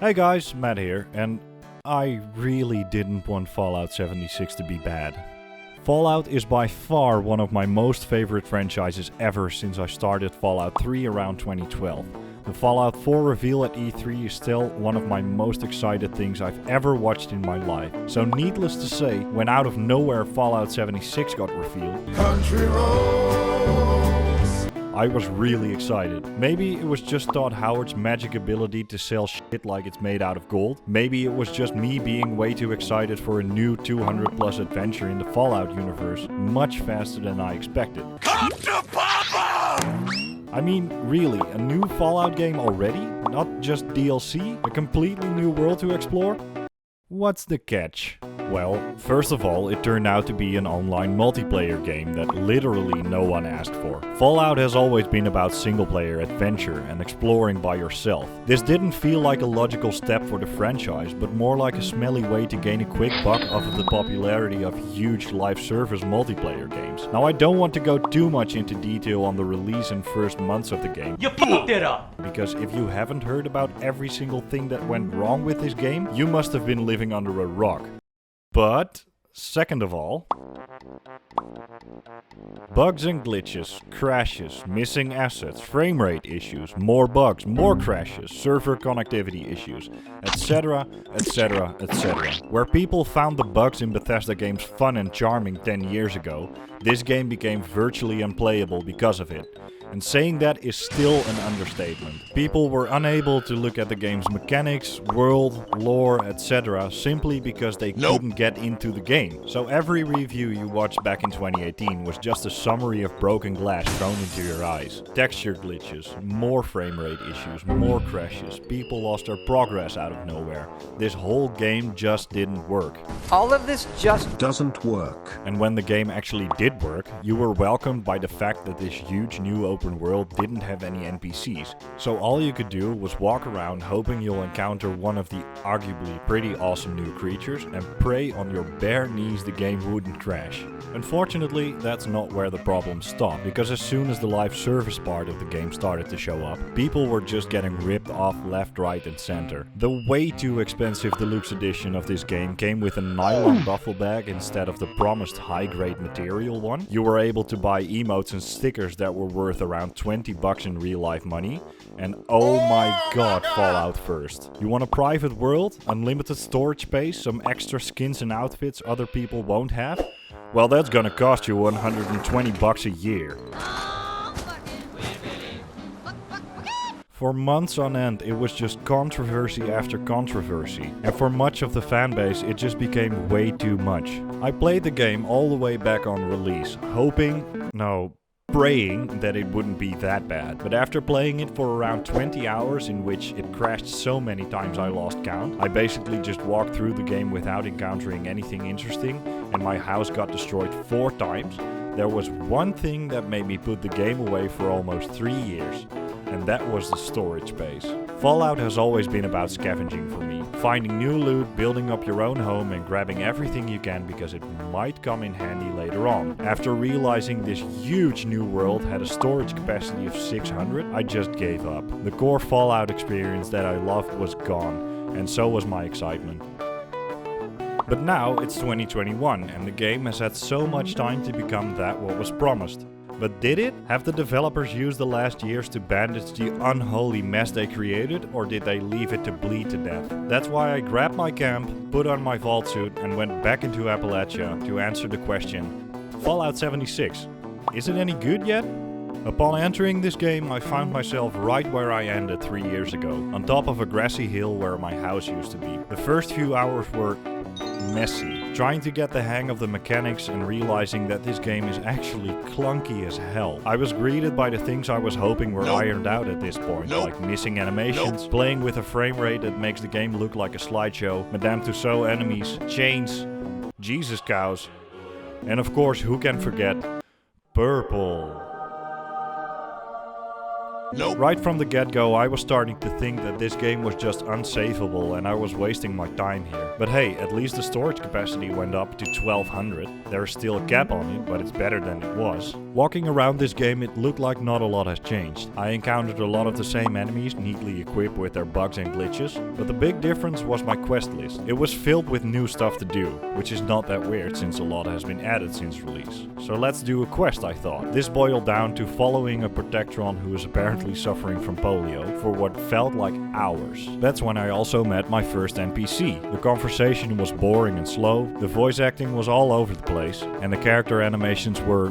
Hey guys, Matt here, and I really didn't want Fallout 76 to be bad. Fallout is by far one of my most favorite franchises ever since I started Fallout 3 around 2012. The Fallout 4 reveal at E3 is still one of my most excited things I've ever watched in my life. So needless to say, when out of nowhere Fallout 76 got revealed, Country roads. I was really excited. Maybe it was just Todd Howard's magic ability to sell shit like it's made out of gold. Maybe it was just me being way too excited for a new 200 plus adventure in the Fallout universe much faster than I expected. Come to Papa! I mean, really, a new Fallout game already? Not just DLC? A completely new world to explore? What's the catch? Well, first of all, it turned out to be an online multiplayer game that literally no one asked for. Fallout has always been about single-player adventure and exploring by yourself. This didn't feel like a logical step for the franchise, but more like a smelly way to gain a quick buck off of the popularity of huge live service multiplayer games. Now, I don't want to go too much into detail on the release and first months of the game. You fucked it up! Because if you haven't heard about every single thing that went wrong with this game, you must have been living under a rock. But, second of all, bugs and glitches, crashes, missing assets, frame rate issues, more bugs, more crashes, server connectivity issues, etc, etc, etc. Where people found the bugs in Bethesda games fun and charming 10 years ago, this game became virtually unplayable because of it. And saying that is still an understatement. People were unable to look at the game's mechanics, world, lore, etc. simply because they couldn't get into the game. So every review you watched back in 2018 was just a summary of broken glass thrown into your eyes. Texture glitches, more frame rate issues, more crashes, people lost their progress out of nowhere. This whole game just didn't work. All of this just Doesn't work. And when the game actually did work, you were welcomed by the fact that this huge new open world didn't have any NPCs. So all you could do was walk around hoping you'll encounter one of the arguably pretty awesome new creatures and pray on your bare knees the game wouldn't crash. Unfortunately, that's not where the problem stopped, because as soon as the live service part of the game started to show up, people were just getting ripped off left, right and center. The way too expensive deluxe edition of this game came with a nylon duffel bag instead of the promised high-grade material one. You were able to buy emotes and stickers that were worth around 20 bucks in real life money. And oh my god, Fallout First. You want a private world, unlimited storage space, some extra skins and outfits other people won't have? Well, that's gonna cost you 120 bucks a year. For months on end, it was just controversy after controversy, and for much of the fanbase, it just became way too much. I played the game all the way back on release, praying that it wouldn't be that bad. But after playing it for around 20 hours, in which it crashed so many times I lost count, I basically just walked through the game without encountering anything interesting, and my house got destroyed 4 times. There was one thing that made me put the game away for almost 3 years, and that was the storage space. Fallout has always been about scavenging for me. Finding new loot, building up your own home and grabbing everything you can because it might come in handy later on. After realizing this huge new world had a storage capacity of 600, I just gave up. The core Fallout experience that I loved was gone, and so was my excitement. But now it's 2021 and the game has had so much time to become that what was promised. But did it? Have the developers used the last years to bandage the unholy mess they created, or did they leave it to bleed to death? That's why I grabbed my camp, put on my vault suit and went back into Appalachia to answer the question, Fallout 76, is it any good yet? Upon entering this game, I found myself right where I ended 3 years ago, on top of a grassy hill where my house used to be. The first few hours were messy, trying to get the hang of the mechanics and realizing that this game is actually clunky as hell. I was greeted by the things I was hoping were ironed out at this point, like missing animations, playing with a frame rate that makes the game look like a slideshow, Madame Tussauds enemies, chains, Jesus cows, and of course, who can forget purple? Nope. Right from the get-go, I was starting to think that this game was just unsavable and I was wasting my time here. But hey, at least the storage capacity went up to 1200. There's still a cap on it, but it's better than it was. Walking around this game, it looked like not a lot has changed. I encountered a lot of the same enemies, neatly equipped with their bugs and glitches, but the big difference was my quest list. It was filled with new stuff to do, which is not that weird since a lot has been added since release. So let's do a quest, I thought. This boiled down to following a Protectron who is apparently suffering from polio for what felt like hours. That's when I also met my first NPC. The conversation was boring and slow, the voice acting was all over the place, and the character animations were,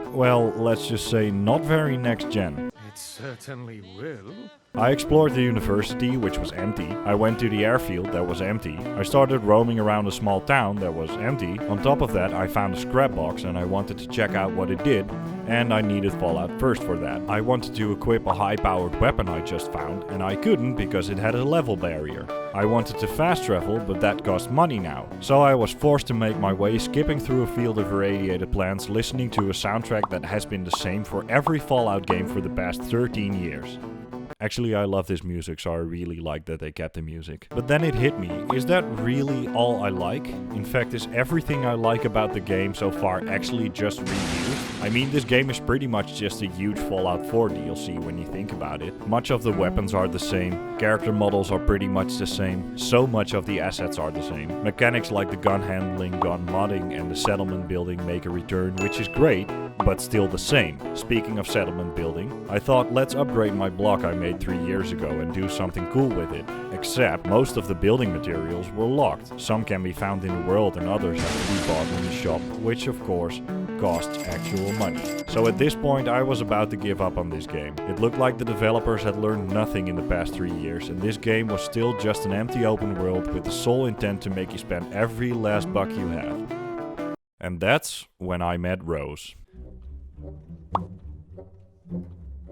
well, let's just say not very next gen. It certainly will. I explored the university, which was empty. I went to the airfield, that was empty. I started roaming around a small town, that was empty. On top of that, I found a scrap box and I wanted to check out what it did. And I needed Fallout First for that. I wanted to equip a high-powered weapon I just found, and I couldn't because it had a level barrier. I wanted to fast travel, but that cost money now. So I was forced to make my way, skipping through a field of irradiated plants, listening to a soundtrack that has been the same for every Fallout game for the past 13 years. Actually, I love this music, so I really like that they kept the music. But then it hit me, is that really all I like? In fact, is everything I like about the game so far actually just reused? I mean, this game is pretty much just a huge Fallout 4 DLC when you think about it. Much of the weapons are the same, character models are pretty much the same, so much of the assets are the same. Mechanics like the gun handling, gun modding and the settlement building make a return, which is great, but still the same. Speaking of settlement building, I thought let's upgrade my block I made 3 years ago and do something cool with it. Except most of the building materials were locked. Some can be found in the world and others have to be bought in the shop, which of course costs actual money. So at this point I was about to give up on this game. It looked like the developers had learned nothing in the past 3 years and this game was still just an empty open world with the sole intent to make you spend every last buck you have. And that's when I met Rose.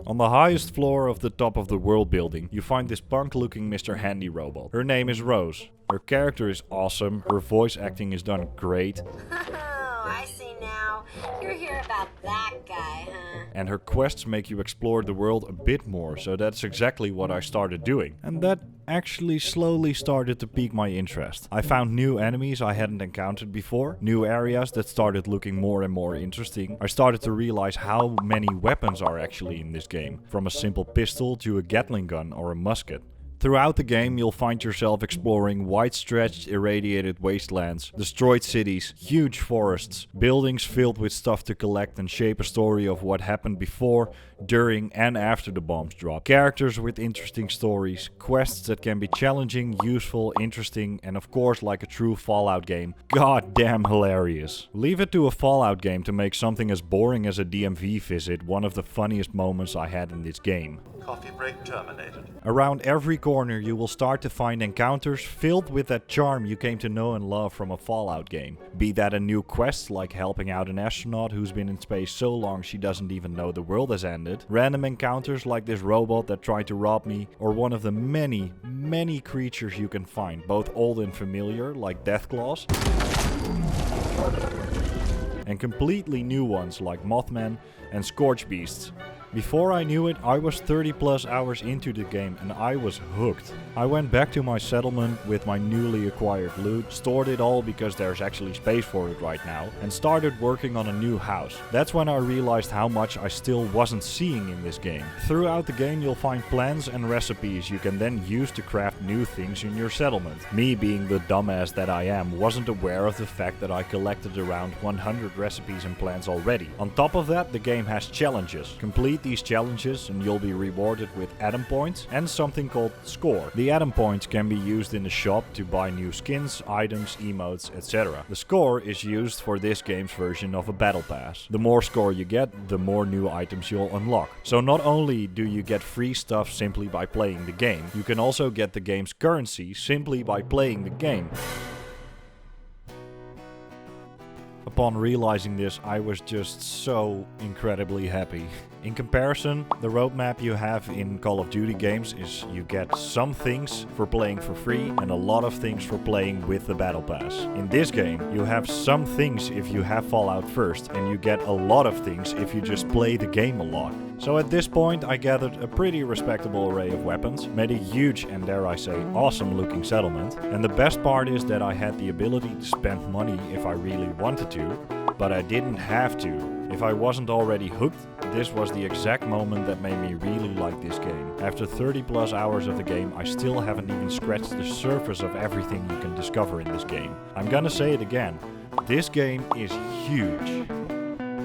On the highest floor of the top of the world building, you find this punk-looking Mr. Handy robot. Her name is Rose. Her character is awesome, her voice acting is done great. Oh, I see now. You're here about that guy, huh? And her quests make you explore the world a bit more, so that's exactly what I started doing. And that actually slowly started to pique my interest. I found new enemies I hadn't encountered before, new areas that started looking more and more interesting. I started to realize how many weapons are actually in this game, from a simple pistol to a Gatling gun or a musket. Throughout the game you'll find yourself exploring wide-stretched irradiated wastelands, destroyed cities, huge forests, buildings filled with stuff to collect and shape a story of what happened before, during and after the bombs dropped. Characters with interesting stories, quests that can be challenging, useful, interesting and of course like a true Fallout game, goddamn hilarious. Leave it to a Fallout game to make something as boring as a DMV visit one of the funniest moments I had in this game. Coffee break terminated. Around every corner you will start to find encounters filled with that charm you came to know and love from a Fallout game. Be that a new quest like helping out an astronaut who's been in space so long she doesn't even know the world has ended, random encounters like this robot that tried to rob me, or one of the many creatures you can find, both old and familiar like Deathclaws, and completely new ones like Mothman and Scorch Beasts. Before I knew it, I was 30 plus hours into the game and I was hooked. I went back to my settlement with my newly acquired loot, stored it all because there's actually space for it right now, and started working on a new house. That's when I realized how much I still wasn't seeing in this game. Throughout the game you'll find plans and recipes you can then use to craft new things in your settlement. Me, being the dumbass that I am, wasn't aware of the fact that I collected around 100 recipes and plans already. On top of that, the game has challenges. Complete these challenges and you'll be rewarded with Atom Points and something called Score. The Atom Points can be used in the shop to buy new skins, items, emotes, etc. The Score is used for this game's version of a battle pass. The more score you get, the more new items you'll unlock. So not only do you get free stuff simply by playing the game, you can also get the game's currency simply by playing the game. upon realizing this, I was just so incredibly happy. In comparison, the roadmap you have in Call of Duty games is you get some things for playing for free and a lot of things for playing with the Battle Pass. In this game, you have some things if you have Fallout first, and you get a lot of things if you just play the game a lot. So at this point I gathered a pretty respectable array of weapons, made a huge and dare I say awesome looking settlement, and the best part is that I had the ability to spend money if I really wanted to, but I didn't have to. If I wasn't already hooked, this was the exact moment that made me really like this game. After 30 plus hours of the game, I still haven't even scratched the surface of everything you can discover in this game. I'm gonna say it again, this game is huge.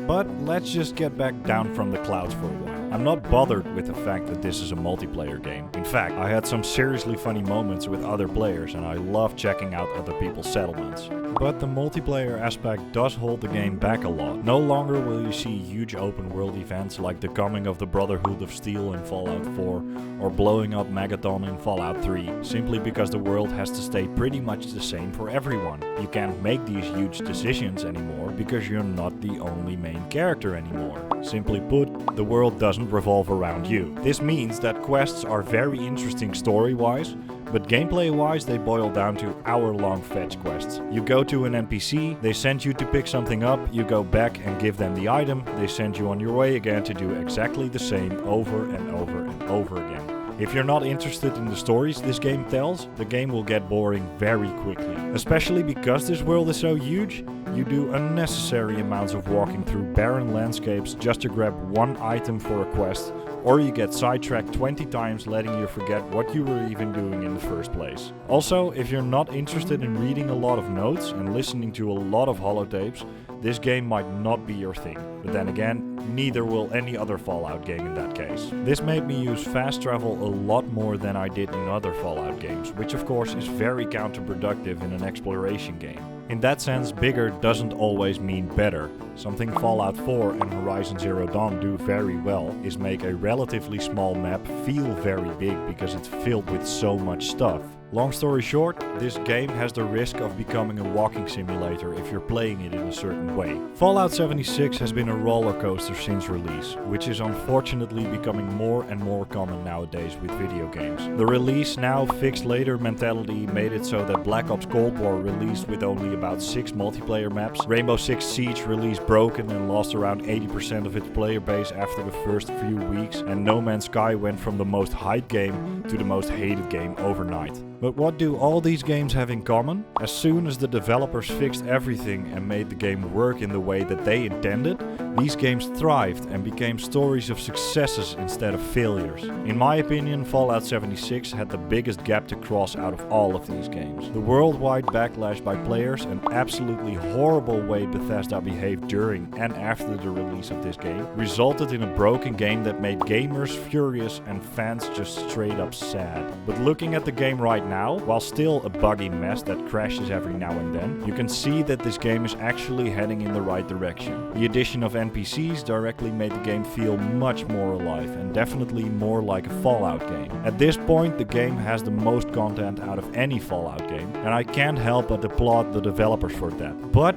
But let's just get back down from the clouds for a while. I'm not bothered with the fact that this is a multiplayer game. In fact, I had some seriously funny moments with other players and I love checking out other people's settlements. But the multiplayer aspect does hold the game back a lot. No longer will you see huge open world events like the coming of the Brotherhood of Steel in Fallout 4 or blowing up Megaton in Fallout 3, simply because the world has to stay pretty much the same for everyone. You can't make these huge decisions anymore because you're not the only main character anymore. Simply put, the world doesn't revolve around you. This means that quests are very interesting story-wise, but gameplay-wise they boil down to hour-long fetch quests. You go to an NPC, they send you to pick something up, you go back and give them the item, they send you on your way again to do exactly the same over and over and over again. If you're not interested in the stories this game tells, the game will get boring very quickly. Especially because this world is so huge, you do unnecessary amounts of walking through barren landscapes just to grab one item for a quest, or you get sidetracked 20 times letting you forget what you were even doing in the first place. Also, if you're not interested in reading a lot of notes and listening to a lot of holotapes, this game might not be your thing. But then again, neither will any other Fallout game in that case. This made me use fast travel a lot more than I did in other Fallout games, which of course is very counterproductive in an exploration game. In that sense, bigger doesn't always mean better. Something Fallout 4 and Horizon Zero Dawn do very well is make a relatively small map feel very big because it's filled with so much stuff. Long story short, this game has the risk of becoming a walking simulator if you're playing it in a certain way. Fallout 76 has been a roller coaster since release, which is unfortunately becoming more and more common nowadays with video games. The release now, fixed later mentality made it so that Black Ops Cold War released with only about 6 multiplayer maps, Rainbow Six Siege released broken and lost around 80% of its player base after the first few weeks, and No Man's Sky went from the most hyped game to the most hated game overnight. But what do all these games have in common? As soon as the developers fixed everything and made the game work in the way that they intended, these games thrived and became stories of successes instead of failures. In my opinion, Fallout 76 had the biggest gap to cross out of all of these games. The worldwide backlash by players and absolutely horrible way Bethesda behaved during and after the release of this game resulted in a broken game that made gamers furious and fans just straight up sad. But looking at the game right now, while still a buggy mess that crashes every now and then, you can see that this game is actually heading in the right direction. The addition of NPCs directly made the game feel much more alive and definitely more like a Fallout game. At this point, the game has the most content out of any Fallout game, and I can't help but applaud the developers for that. But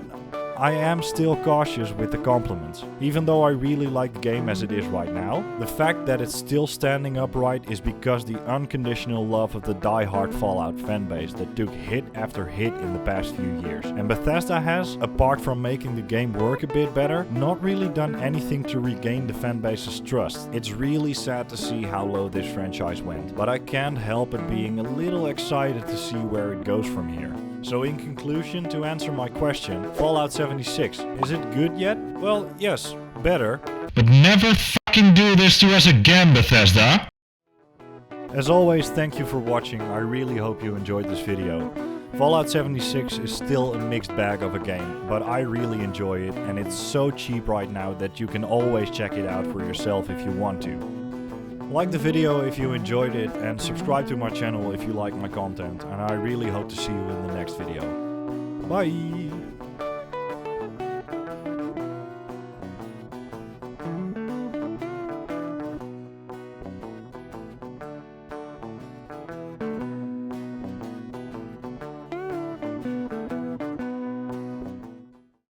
I am still cautious with the compliments. Even though I really like the game as it is right now, the fact that it's still standing upright is because the unconditional love of the die-hard Fallout fanbase that took hit after hit in the past few years. And Bethesda has, apart from making the game work a bit better, not really done anything to regain the fanbase's trust. It's really sad to see how low this franchise went, but I can't help but being a little excited to see where it goes from here. So in conclusion, to answer my question, Fallout 76, is it good yet? Well, yes, better. But never fucking do this to us again, Bethesda! As always, thank you for watching. I really hope you enjoyed this video. Fallout 76 is still a mixed bag of a game, but I really enjoy it and it's so cheap right now that you can always check it out for yourself if you want to. Like the video if you enjoyed it and subscribe to my channel if you like my content, and I really hope to see you in the next video. Bye!